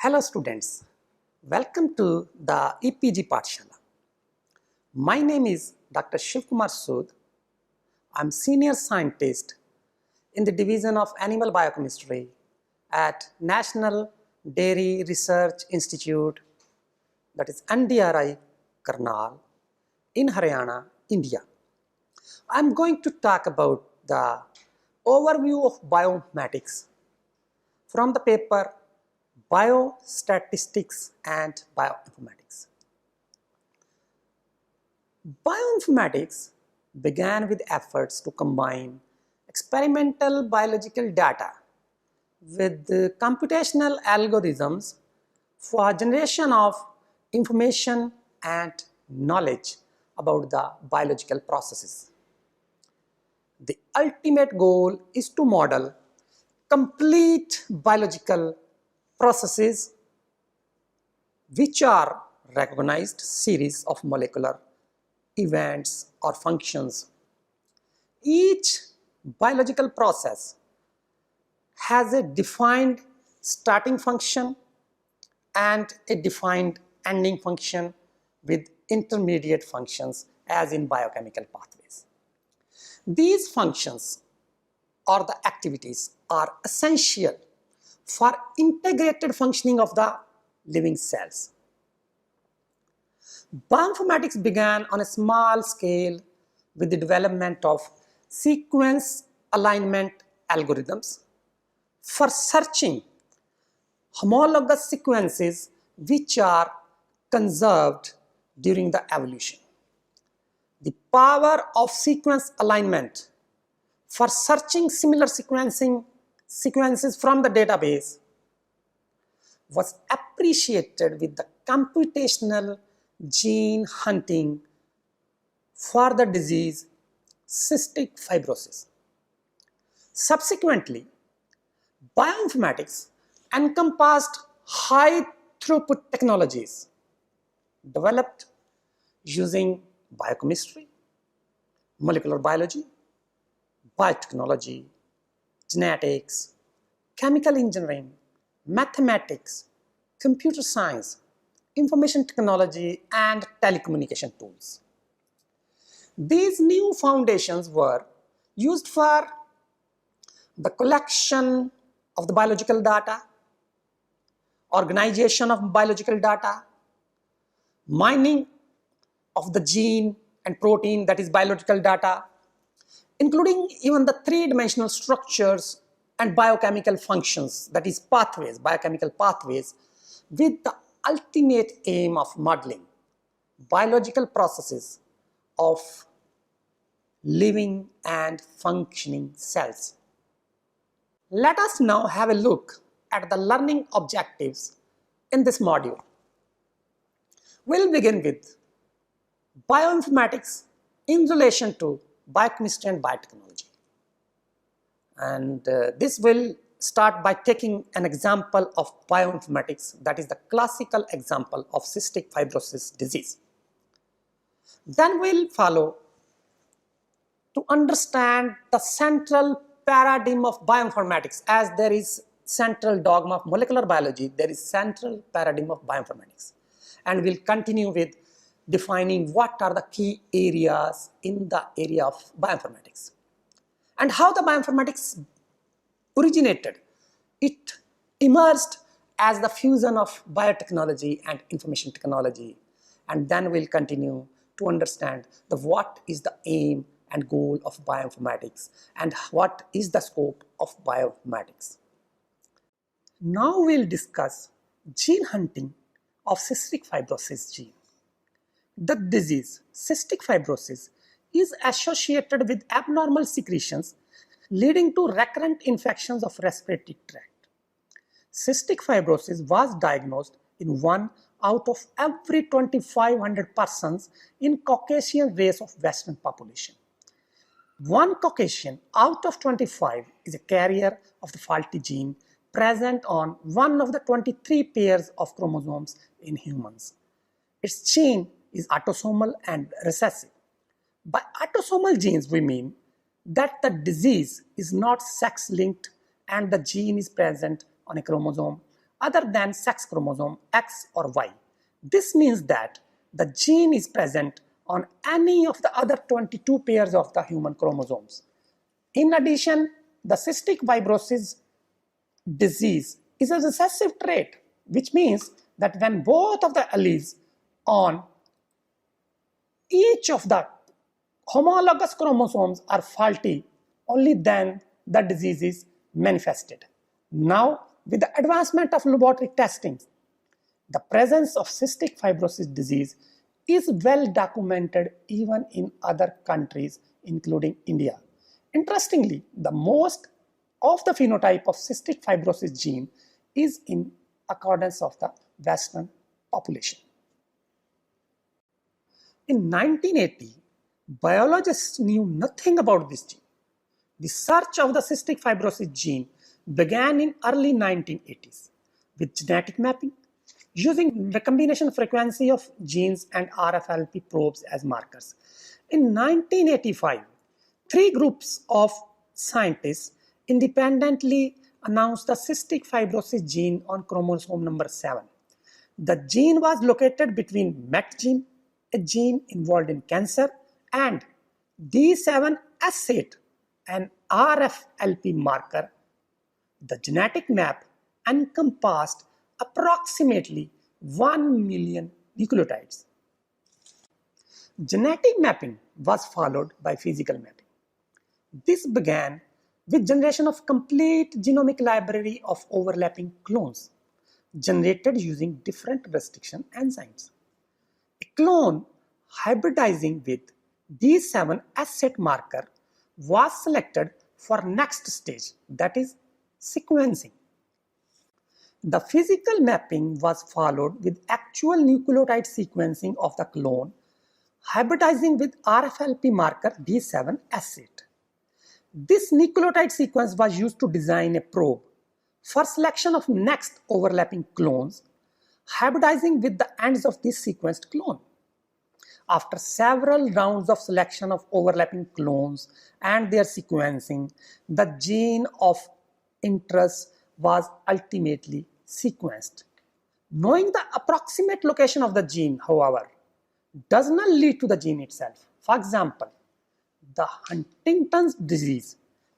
Hello students, welcome to the EPG Pathshala. My name is Dr. Shivkumar Sood. I am senior scientist in the division of animal biochemistry at National Dairy Research Institute, that is NDRI, Karnal, in Haryana, India. I am going to talk about the overview of bioinformatics from the paper Biostatistics and Bioinformatics. Bioinformatics began with efforts to combine experimental biological data with computational algorithms for generation of information and knowledge about the biological processes. The ultimate goal is to model complete biological processes which are recognized series of molecular events or functions. Each biological process has a defined starting function and a defined ending function with intermediate functions as in biochemical pathways. These functions or the activities are essential for integrated functioning of the living cells. Bioinformatics began on a small scale with the development of sequence alignment algorithms for searching homologous sequences which are conserved during the evolution. The power of sequence alignment for searching similar sequences from the database was appreciated with the computational gene hunting for the disease cystic fibrosis. Subsequently, bioinformatics encompassed high throughput technologies developed using biochemistry, molecular biology, biotechnology, genetics, chemical engineering, mathematics, computer science, information technology, and telecommunication tools. These new foundations were used for the collection of the biological data, organization of biological data, mining of the gene and protein, that is biological data, including even the three-dimensional structures and biochemical functions, that is pathways, biochemical pathways, with the ultimate aim of modeling biological processes of living and functioning cells. Let us now have a look at the learning objectives in this module. We'll begin with bioinformatics in relation to biochemistry and biotechnology. And this will start by taking an example of bioinformatics, that is the classical example of cystic fibrosis disease. Then we'll follow to understand the central paradigm of bioinformatics. As there is central dogma of molecular biology, there is central paradigm of bioinformatics. And we'll continue with defining what are the key areas in the area of bioinformatics and how the bioinformatics originated. It emerged as the fusion of biotechnology and information technology, and then we'll continue to understand what is the aim and goal of bioinformatics and what is the scope of bioinformatics. Now we'll discuss gene hunting of cystic fibrosis gene. The disease, cystic fibrosis, is associated with abnormal secretions leading to recurrent infections of respiratory tract. Cystic fibrosis was diagnosed in 1 out of every 2,500 persons in Caucasian race of Western population. 1 Caucasian out of 25 is a carrier of the faulty gene present on one of the 23 pairs of chromosomes in humans. Its gene is autosomal and recessive. By autosomal genes, we mean that the disease is not sex-linked and the gene is present on a chromosome other than sex chromosome X or Y. This means that the gene is present on any of the other 22 pairs of the human chromosomes. In addition, the cystic fibrosis disease is a recessive trait, which means that when both of the alleles on each of the homologous chromosomes are faulty, only then the disease is manifested. Now, with the advancement of laboratory testing, the presence of cystic fibrosis disease is well documented even in other countries, including India. Interestingly, the most of the phenotype of cystic fibrosis gene is in accordance of the Western population. In 1980, biologists knew nothing about this gene. The search of the cystic fibrosis gene began in early 1980s with genetic mapping, using recombination frequency of genes and RFLP probes as markers. In 1985, 3 groups of scientists independently announced the cystic fibrosis gene on chromosome number 7. The gene was located between MET gene, a gene involved in cancer, and D7S8, an RFLP marker. The genetic map encompassed approximately 1 million nucleotides. Genetic mapping was followed by physical mapping. This began with generation of complete genomic library of overlapping clones generated using different restriction enzymes. A clone hybridizing with D7S8 marker was selected for next stage, that is sequencing. The physical mapping was followed with actual nucleotide sequencing of the clone hybridizing with RFLP marker D7S8. This nucleotide sequence was used to design a probe for selection of next overlapping clones, hybridizing with the ends of this sequenced clone. After several rounds of selection of overlapping clones and their sequencing, the gene of interest was ultimately sequenced. Knowing the approximate location of the gene, however, does not lead to the gene itself. For example, the Huntington's disease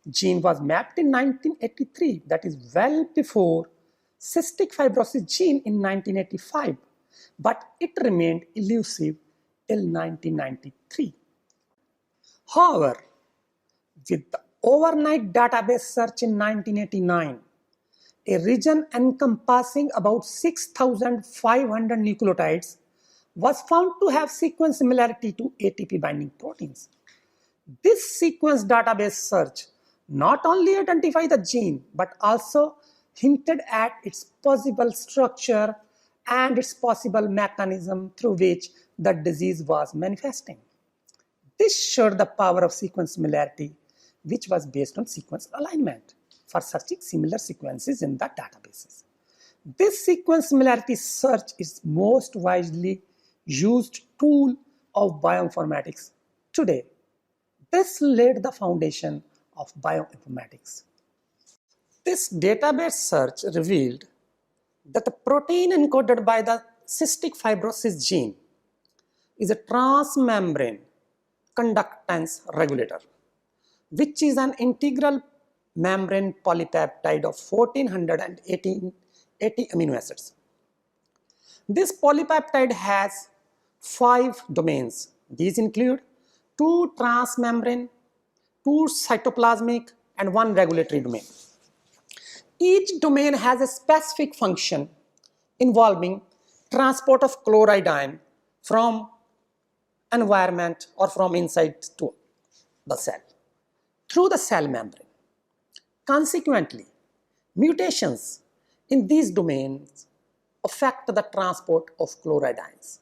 gene was mapped in 1983, that is well before cystic fibrosis gene in 1985, but it remained elusive till 1993. However, with the overnight database search in 1989, a region encompassing about 6,500 nucleotides was found to have sequence similarity to ATP binding proteins. This sequence database search not only identified the gene but also hinted at its possible structure and its possible mechanism through which the disease was manifesting. This showed the power of sequence similarity, which was based on sequence alignment for searching similar sequences in the databases. This sequence similarity search is most widely used tool of bioinformatics today. This laid the foundation of bioinformatics. This database search revealed that the protein encoded by the cystic fibrosis gene is a transmembrane conductance regulator, which is an integral membrane polypeptide of 1480 amino acids. This polypeptide has 5 domains. These include 2 transmembrane, 2 cytoplasmic, and 1 regulatory domain. Each domain has a specific function involving transport of chloride ion from environment or from inside to the cell through the cell membrane. Consequently, mutations in these domains affect the transport of chloride ions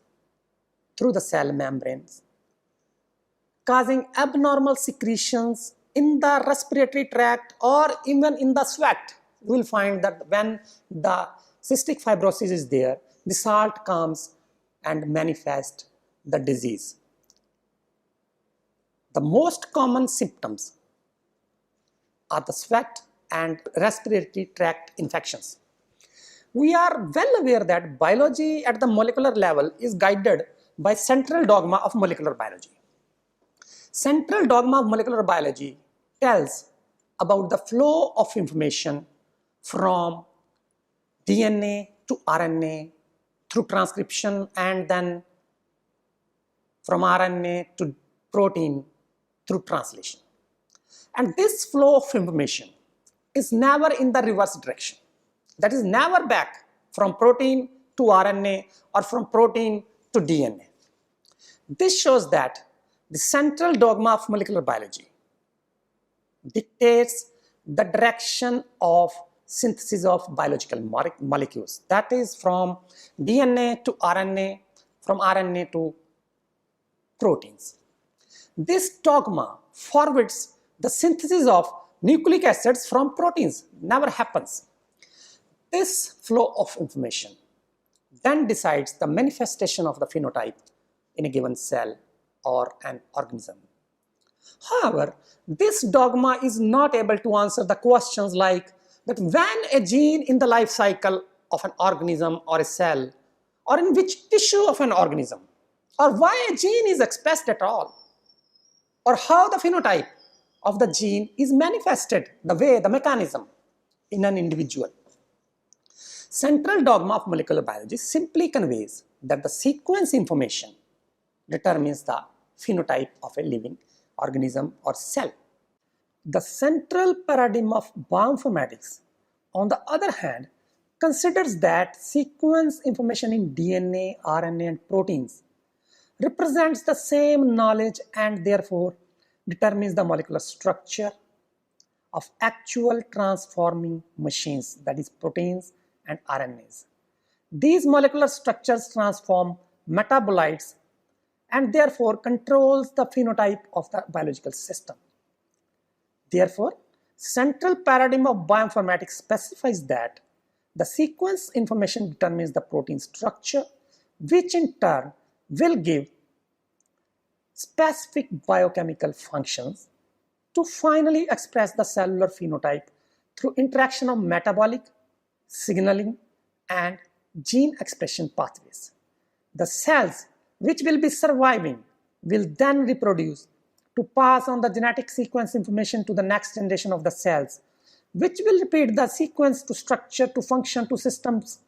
through the cell membranes, causing abnormal secretions in the respiratory tract or even in the sweat. You will find that when the cystic fibrosis is there, the salt comes and manifests the disease. The most common symptoms are the sweat and respiratory tract infections. We are well aware that biology at the molecular level is guided by central dogma of molecular biology. Central dogma of molecular biology tells about the flow of information from DNA to RNA through transcription, and then from RNA to protein through translation. And this flow of information is never in the reverse direction. That is never back from protein to RNA or from protein to DNA. This shows that the central dogma of molecular biology dictates the direction of synthesis of biological molecules. That is from DNA to RNA, from RNA to proteins. This dogma forbids the synthesis of nucleic acids from proteins. Never happens. This flow of information then decides the manifestation of the phenotype in a given cell or an organism. However, this dogma is not able to answer the questions like that when a gene in the life cycle of an organism or a cell, or in which tissue of an organism, or why a gene is expressed at all, or how the phenotype of the gene is manifested, the way, the mechanism in an individual. Central dogma of molecular biology simply conveys that the sequence information determines the phenotype of a living organism or cell. The central paradigm of bioinformatics, on the other hand, considers that sequence information in DNA, RNA, and proteins represents the same knowledge and therefore determines the molecular structure of actual transforming machines, that is proteins and RNAs. These molecular structures transform metabolites and therefore controls the phenotype of the biological system. Therefore, central paradigm of bioinformatics specifies that the sequence information determines the protein structure, which in turn will give specific biochemical functions to finally express the cellular phenotype through interaction of metabolic, signaling, and gene expression pathways. The cells which will be surviving will then reproduce to pass on the genetic sequence information to the next generation of the cells, which will repeat the sequence to structure to function to systems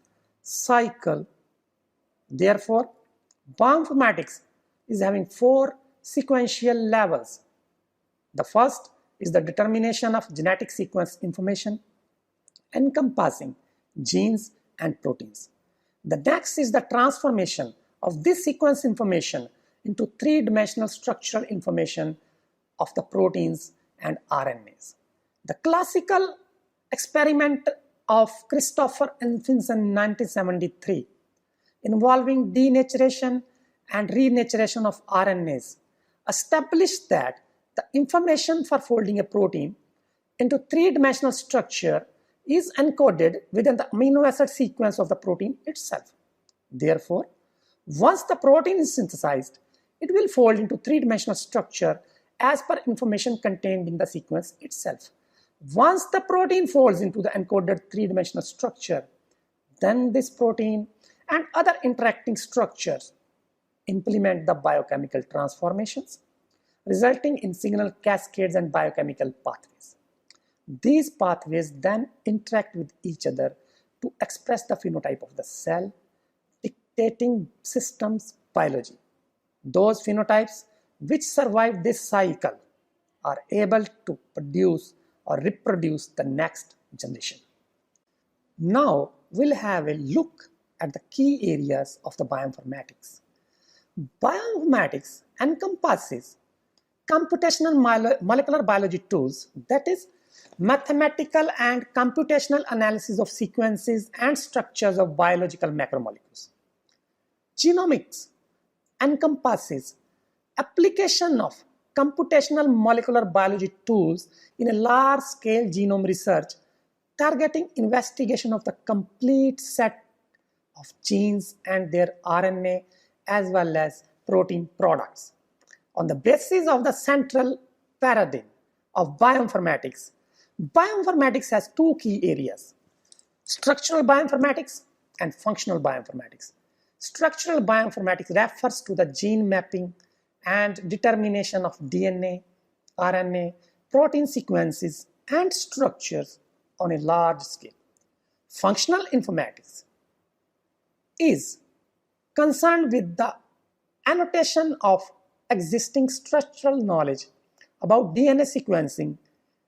cycle. Therefore, bioinformatics is having 4 sequential levels. The first is the determination of genetic sequence information encompassing genes and proteins. The next is the transformation of this sequence information into 3-dimensional structural information of the proteins and RNAs. The classical experiment of Christopher Elphinson in 1973 involving denaturation and renaturation of RNAs established that the information for folding a protein into 3-dimensional structure is encoded within the amino acid sequence of the protein itself. Therefore, once the protein is synthesized, it will fold into 3-dimensional structure as per information contained in the sequence itself. Once the protein folds into the encoded 3-dimensional structure, then this protein and other interacting structures implement the biochemical transformations, resulting in signal cascades and biochemical pathways. These pathways then interact with each other to express the phenotype of the cell, dictating systems biology. Those phenotypes which survive this cycle are able to produce or reproduce the next generation. Now we'll have a look at the key areas of the bioinformatics. Bioinformatics encompasses computational molecular biology tools, that is, mathematical and computational analysis of sequences and structures of biological macromolecules. Genomics encompasses application of computational molecular biology tools in a large-scale genome research targeting investigation of the complete set of genes and their RNA as well as protein products. On the basis of the central paradigm of bioinformatics, bioinformatics has 2 key areas. Structural bioinformatics and functional bioinformatics. Structural bioinformatics refers to the gene mapping and determination of DNA, RNA, protein sequences, and structures on a large scale. Functional informatics is concerned with the annotation of existing structural knowledge about DNA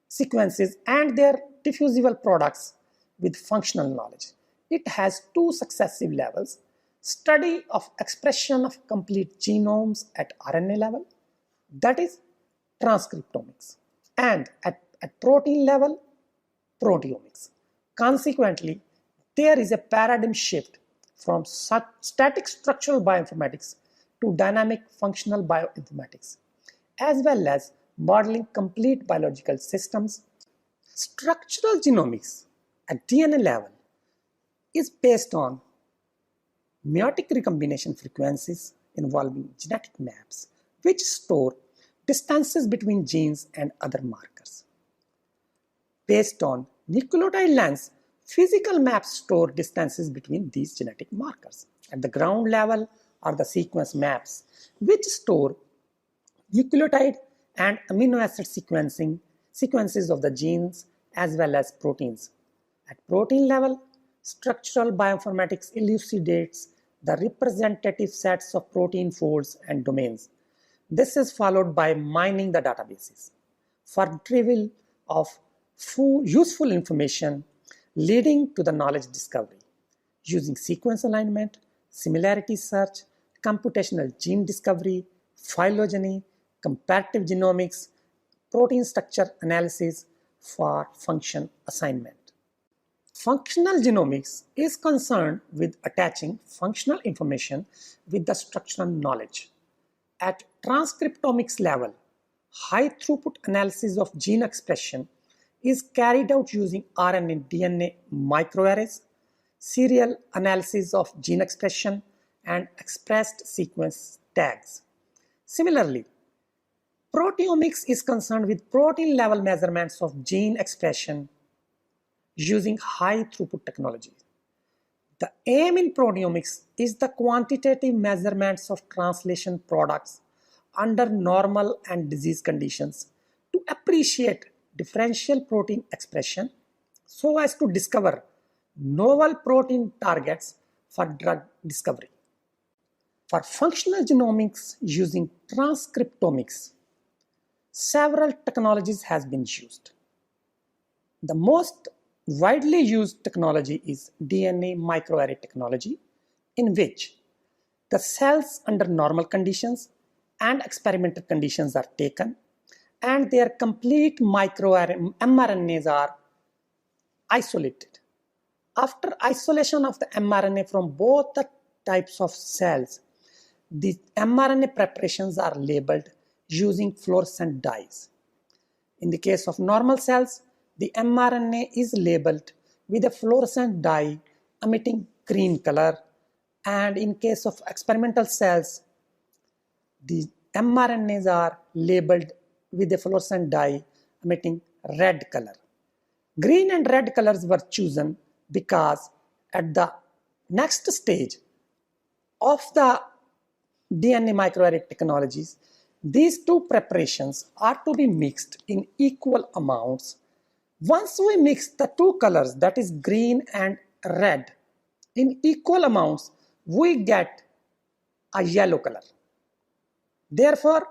sequences and their diffusible products with functional knowledge. It has two successive levels: study of expression of complete genomes at RNA level, that is transcriptomics, and at protein level, proteomics. Consequently, there is a paradigm shift from static structural bioinformatics to dynamic functional bioinformatics, as well as modeling complete biological systems. Structural genomics at DNA level is based on meiotic recombination frequencies involving genetic maps, which store distances between genes and other markers. Based on nucleotide lengths, physical maps store distances between these genetic markers. At the ground level are the sequence maps, which store nucleotide and amino acid sequences of the genes as well as proteins. At protein level, structural bioinformatics elucidates the representative sets of protein folds and domains. This is followed by mining the databases for retrieval of useful information leading to the knowledge discovery using sequence alignment, similarity search, computational gene discovery, phylogeny, comparative genomics, protein structure analysis for function assignment. Functional genomics is concerned with attaching functional information with the structural knowledge. At transcriptomics level, high throughput analysis of gene expression is carried out using RNA and DNA microarrays, serial analysis of gene expression, and expressed sequence tags. Similarly, proteomics is concerned with protein level measurements of gene expression using high throughput technology. The aim in proteomics is the quantitative measurements of translation products under normal and disease conditions to appreciate differential protein expression so as to discover novel protein targets for drug discovery. For functional genomics using transcriptomics, several technologies has been used. The most widely used technology is DNA microarray technology, in which the cells under normal conditions and experimental conditions are taken and their complete mRNAs are isolated. After isolation of the mRNA from both the types of cells, the mRNA preparations are labeled using fluorescent dyes. In the case of normal cells, the mRNA is labeled with a fluorescent dye emitting green color, and in case of experimental cells, the mRNAs are labeled with a fluorescent dye emitting red color. Green and red colors were chosen because at the next stage of the DNA microarray technologies, these two preparations are to be mixed in equal amounts. Once we mix the two colors, that is green and red, in equal amounts, we get a yellow color. Therefore,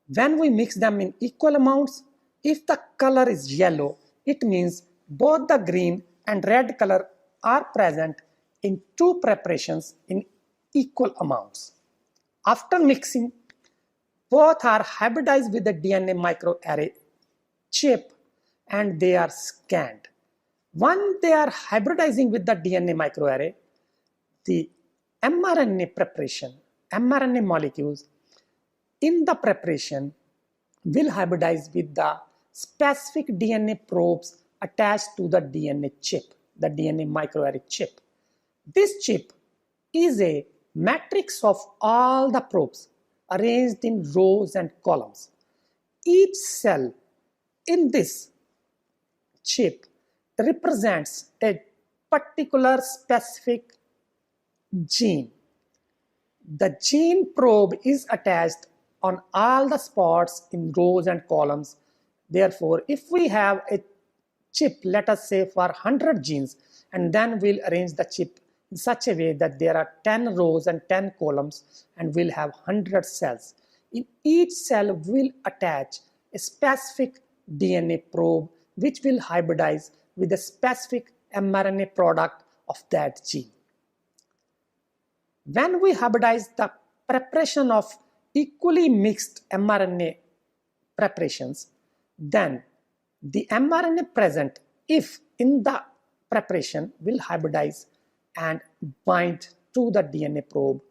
when we mix them in equal amounts, if the color is yellow, it means both the green and red color are present in two preparations in equal amounts. After mixing, both are hybridized with the DNA microarray chip and they are scanned. When they are hybridizing with the DNA microarray, the mRNA preparation, mRNA molecules in the preparation will hybridize with the specific DNA probes attached to the DNA chip, the DNA microarray chip. This chip is a matrix of all the probes arranged in rows and columns. Each cell in this chip represents a particular specific gene. The gene probe is attached on all the spots in rows and columns. Therefore, if we have a chip, let us say for 100 genes, and then we'll arrange the chip in such a way that there are 10 rows and 10 columns, and we'll have 100 cells. In each cell, we'll attach a specific DNA probe which will hybridize with a specific mRNA product of that gene. When we hybridize the preparation of equally mixed mRNA preparations, then the mRNA present, if in the preparation, will hybridize and bind to the DNA probe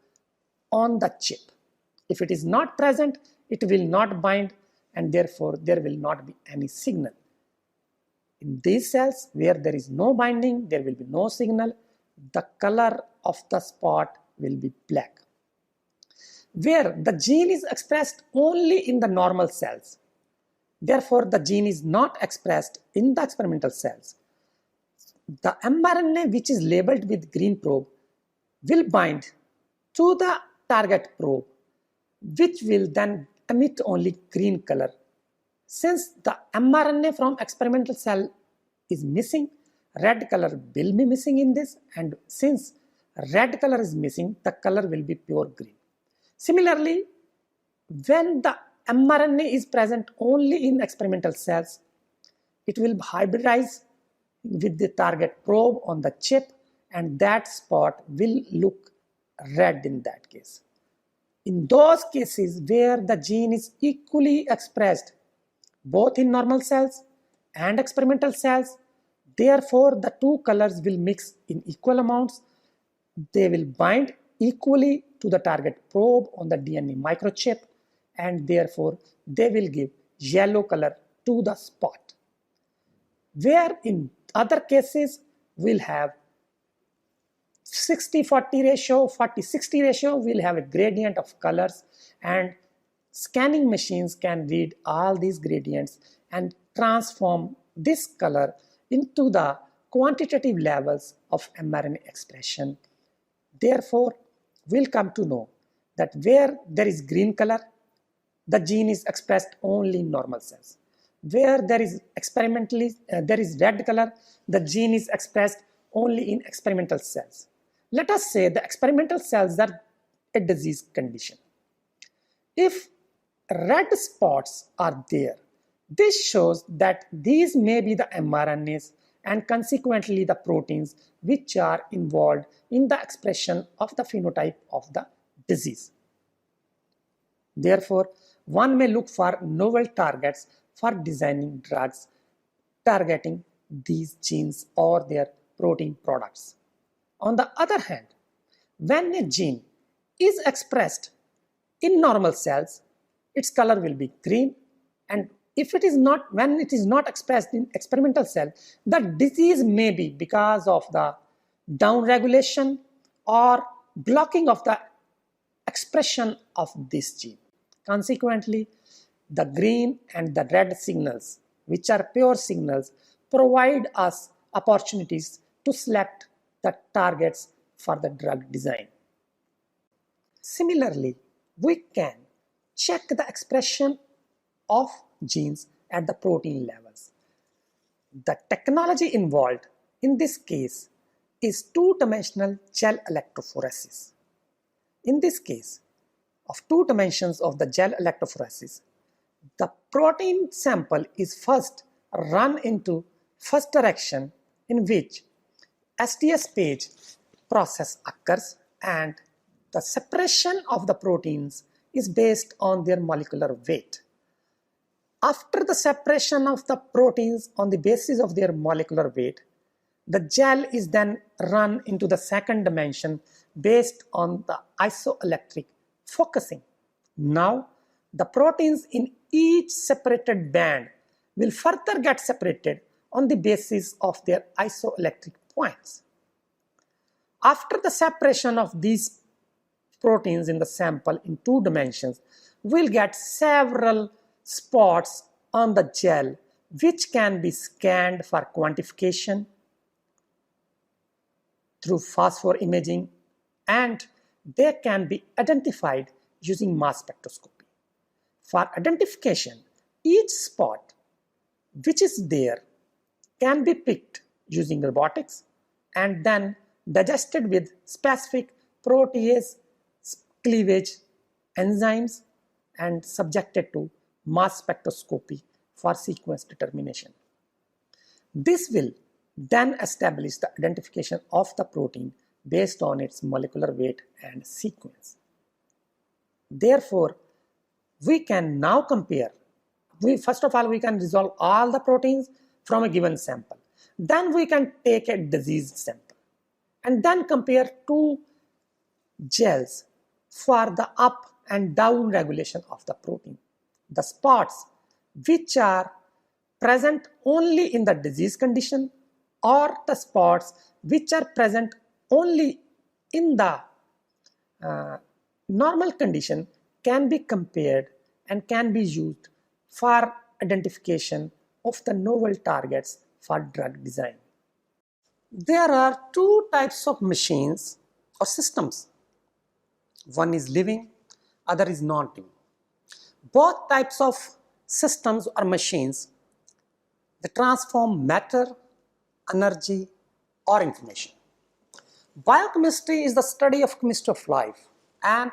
on the chip. If it is not present, it will not bind, and therefore there will not be any signal. In these cells where there is no binding, there will be no signal. The color of the spot will be black. Where the gene is expressed only in the normal cells, therefore the gene is not expressed in the experimental cells, the mRNA which is labeled with green probe will bind to the target probe, which will then emit only green color. Since the mRNA from experimental cell is missing, red color will be missing in this, and since red color is missing, the color will be pure green. Similarly, when the mRNA is present only in experimental cells, it will hybridize with the target probe on the chip, and that spot will look red in that case. In those cases where the gene is equally expressed both in normal cells and experimental cells, therefore the two colors will mix in equal amounts. They will bind equally to the target probe on the DNA microchip, and therefore they will give yellow color to the spot. Where in other cases we'll have 60-40 ratio, 40-60 ratio, we'll have a gradient of colors, and scanning machines can read all these gradients and transform this color into the quantitative levels of mRNA expression. Therefore, we'll come to know that where there is green color, the gene is expressed only in normal cells. Where there is there is red color, the gene is expressed only in experimental cells. Let us say the experimental cells are a disease condition. If red spots are there, this shows that these may be the mRNAs and consequently the proteins which are involved in the expression of the phenotype of the disease. Therefore, one may look for novel targets for designing drugs targeting these genes or their protein products. On the other hand, when a gene is expressed in normal cells, its color will be green, and if it is not, when it is not expressed in experimental cell, the disease may be because of the downregulation or blocking of the expression of this gene. Consequently, the green and the red signals, which are pure signals, provide us opportunities to select the targets for the drug design. Similarly, we can check the expression of genes at the protein levels. The technology involved in this case is two-dimensional gel electrophoresis. In this case, of two dimensions of the gel electrophoresis, the protein sample is first run into first direction, in which STS page process occurs, and the separation of the proteins is based on their molecular weight. After the separation of the proteins on the basis of their molecular weight, the gel is then run into the second dimension based on the isoelectric focusing. Now, the proteins in each separated band will further get separated on the basis of their isoelectric points. After the separation of these proteins in the sample in two dimensions, we'll get several spots on the gel which can be scanned for quantification. through phosphor imaging, and they can be identified using mass spectroscopy. For identification, each spot which is there can be picked using robotics and then digested with specific protease cleavage enzymes and subjected to mass spectroscopy for sequence determination. This will then establish the identification of the protein based on its molecular weight and sequence. Therefore, we can now compare. First of all, we can resolve all the proteins from a given sample. Then we can take a diseased sample and then compare two gels for the up and down regulation of the protein. The spots which are present only in the disease condition or the spots which are present only in the normal condition can be compared and can be used for identification of the novel targets for drug design. There are two types of machines or systems. One is living, other is non-living. Both types of systems or machines, they transform matter, energy, or information. Biochemistry is the study of chemistry of life, and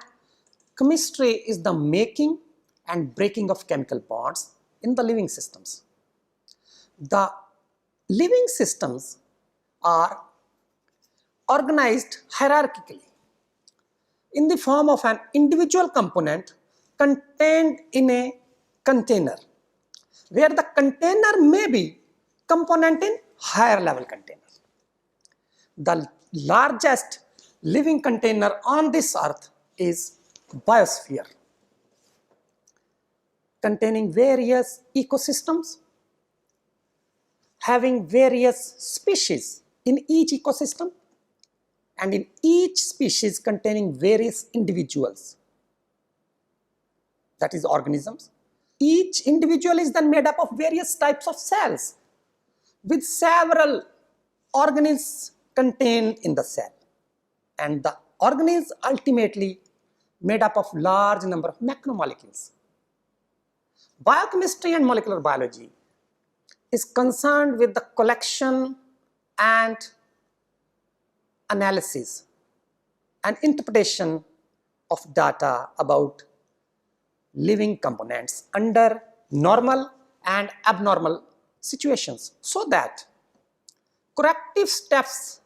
chemistry is the making and breaking of chemical bonds in the living systems. The living systems are organized hierarchically in the form of an individual component contained in a container, where the container may be component in higher level container. The largest living container on this earth is biosphere, containing various ecosystems, having various species in each ecosystem, and in each species containing various individuals, that is organisms. Each individual is then made up of various types of cells with several organelles contained in the cell, and the organelles ultimately made up of large number of macromolecules. Biochemistry and molecular biology is concerned with the collection and analysis and interpretation of data about living components under normal and abnormal situations, so that corrective steps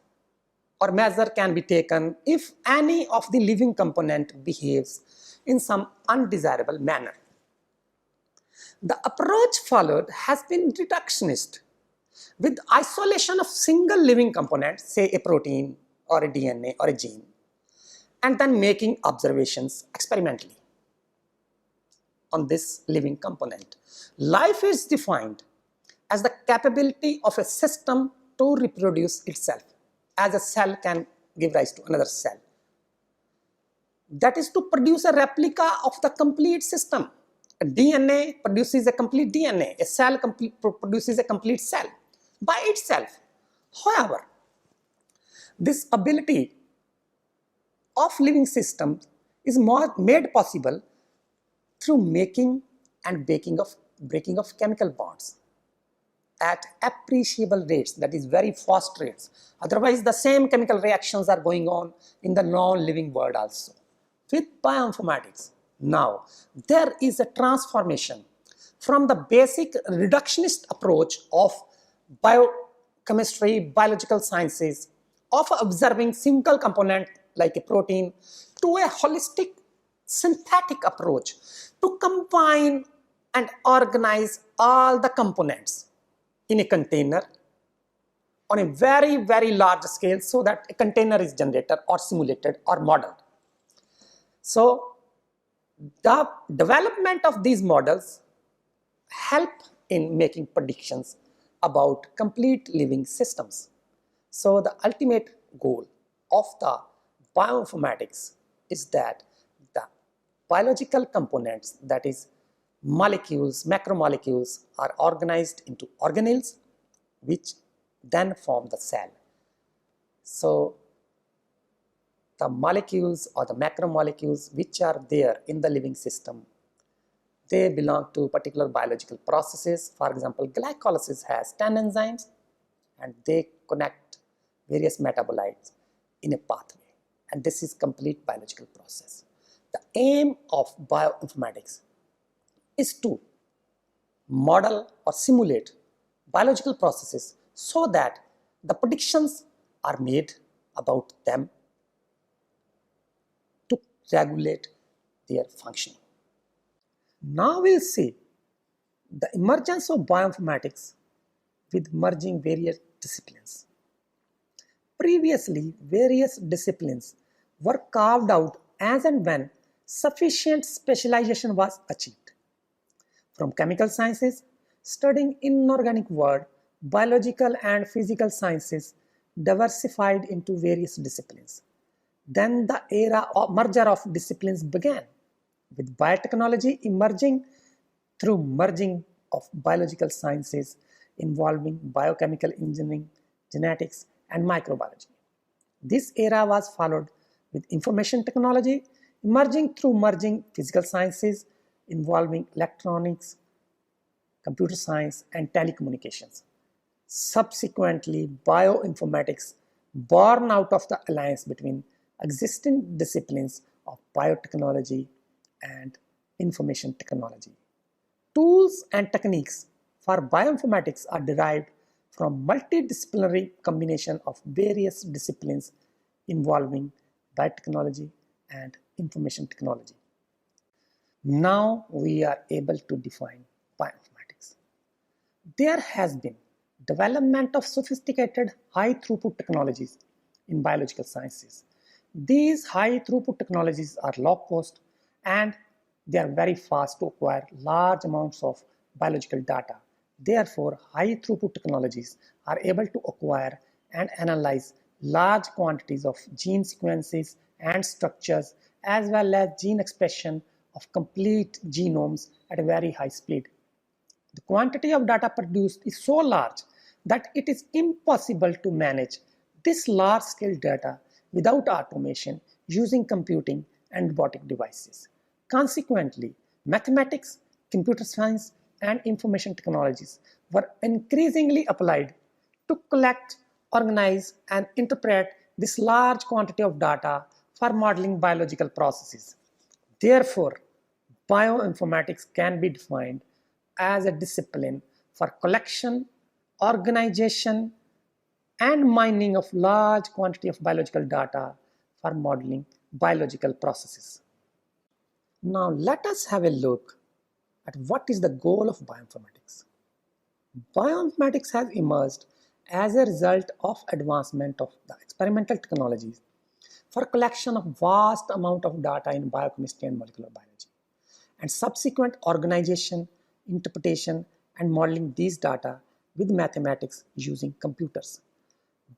or measure can be taken if any of the living component behaves in some undesirable manner. The approach followed has been reductionist, with isolation of single living component, say a protein or a DNA or a gene, and then making observations experimentally on this living component. Life is defined as the capability of a system to reproduce itself, as a cell can give rise to another cell. That is to produce a replica of the complete system. A DNA produces a complete DNA, a cell produces a complete cell by itself. However, this ability of living systems is made possible through making and breaking of chemical bonds at appreciable rates, that is very fast rates. Otherwise, the same chemical reactions are going on in the non-living world also. With bioinformatics, now there is a transformation from the basic reductionist approach of biochemistry, biological sciences, of observing single component like a protein, to a holistic synthetic approach to combine and organize all the components in a container on a very, very large scale, so that a container is generated or simulated or modeled. So the development of these models help in making predictions about complete living systems. So the ultimate goal of the bioinformatics is that the biological components, that is molecules, macromolecules, are organized into organelles which then form the cell. So the molecules or the macromolecules which are there in the living system, they belong to particular biological processes. For example, glycolysis has 10 enzymes and they connect various metabolites in a pathway, and this is complete biological process. The aim of bioinformatics is to model or simulate biological processes so that the predictions are made about them to regulate their functioning. Now we'll see the emergence of bioinformatics with merging various disciplines. Previously, various disciplines were carved out as and when sufficient specialization was achieved. From chemical sciences, studying inorganic world, biological and physical sciences diversified into various disciplines. Then the era of merger of disciplines began, with biotechnology emerging through merging of biological sciences involving biochemical engineering, genetics, and microbiology. This era was followed with information technology emerging through merging physical sciences involving electronics, computer science, and telecommunications. Subsequently, bioinformatics, born out of the alliance between existing disciplines of biotechnology and information technology. Tools and techniques for bioinformatics are derived from multidisciplinary combination of various disciplines involving biotechnology and information technology. Now we are able to define bioinformatics. There has been development of sophisticated high throughput technologies in biological sciences. These high throughput technologies are low cost and they are very fast to acquire large amounts of biological data. Therefore, high throughput technologies are able to acquire and analyze large quantities of gene sequences and structures as well as gene expression of complete genomes at a very high speed. The quantity of data produced is so large that it is impossible to manage this large-scale data without automation using computing and robotic devices. Consequently, mathematics, computer science, and information technologies were increasingly applied to collect, organize, and interpret this large quantity of data for modeling biological processes. Therefore, bioinformatics can be defined as a discipline for collection, organization, and mining of large quantity of biological data for modeling biological processes. Now let us have a look at what is the goal of bioinformatics. Bioinformatics has emerged as a result of advancement of the experimental technologies for collection of vast amount of data in biochemistry and molecular biology, and subsequent organization, interpretation, and modeling these data with mathematics using computers.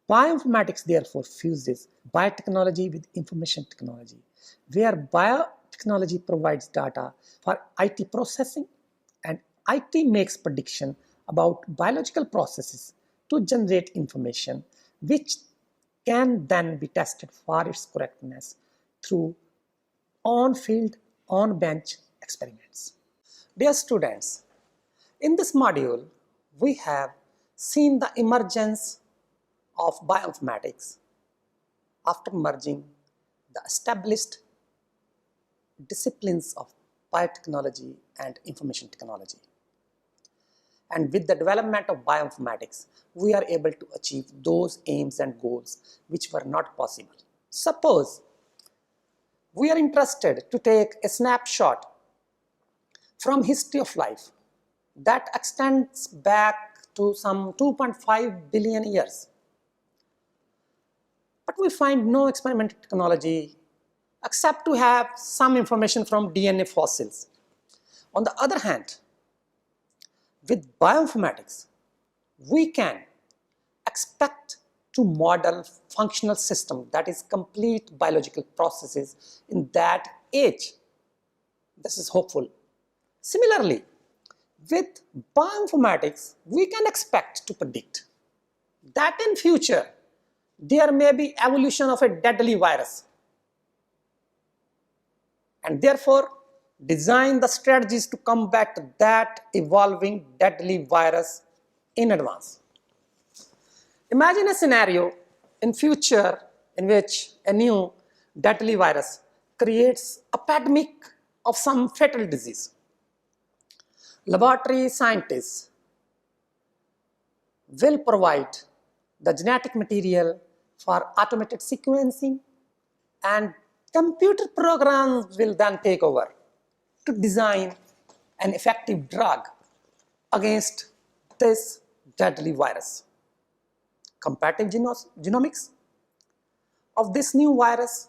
Bioinformatics therefore fuses biotechnology with information technology, where biotechnology provides data for IT processing and IT makes prediction about biological processes to generate information which can then be tested for its correctness through on-field, on-bench experiments. Dear students, in this module, we have seen the emergence of bioinformatics after merging the established disciplines of biotechnology and information technology. And with the development of bioinformatics, we are able to achieve those aims and goals which were not possible. Suppose we are interested to take a snapshot from history of life that extends back to some 2.5 billion years. But we find no experimental technology except to have some information from DNA fossils. On the other hand, with bioinformatics, we can expect to model functional system, that is complete biological processes in that age. This is hopeful. Similarly, with bioinformatics, we can expect to predict that in future there may be evolution of a deadly virus. and therefore design the strategies to combat that evolving deadly virus in advance. Imagine a scenario in future in which a new deadly virus creates a pandemic of some fatal disease. Laboratory scientists will provide the genetic material for automated sequencing, and computer programs will then take over to design an effective drug against this deadly virus. Comparative genomics of this new virus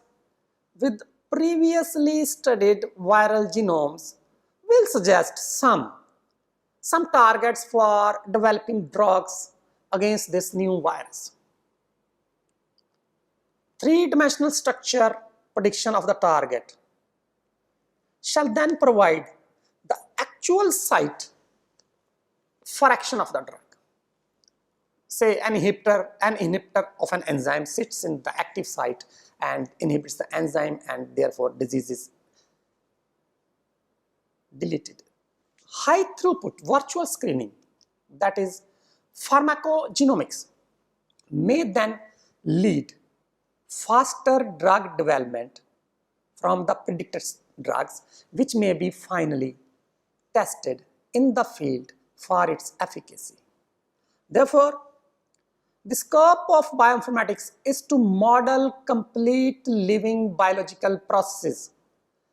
with previously studied viral genomes will suggest some targets for developing drugs against this new virus. Three-dimensional structure prediction of the target shall then provide the actual site for action of the drug. Say an inhibitor of an enzyme sits in the active site and inhibits the enzyme, and therefore disease is deleted. High throughput virtual screening, that is pharmacogenomics, may then lead faster drug development from the predicted drugs, which may be finally tested in the field for its efficacy. Therefore, the scope of bioinformatics is to model complete living biological processes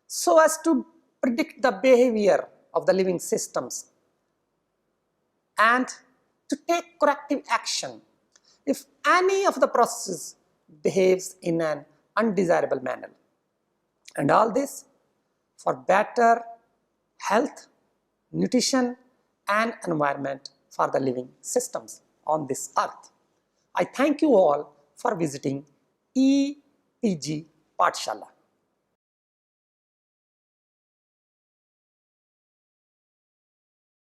so as to predict the behavior of the living systems and to take corrective action if any of the processes behaves in an undesirable manner. And all this for better health, nutrition, and environment for the living systems on this earth. I thank you all for visiting EPG Pathshala.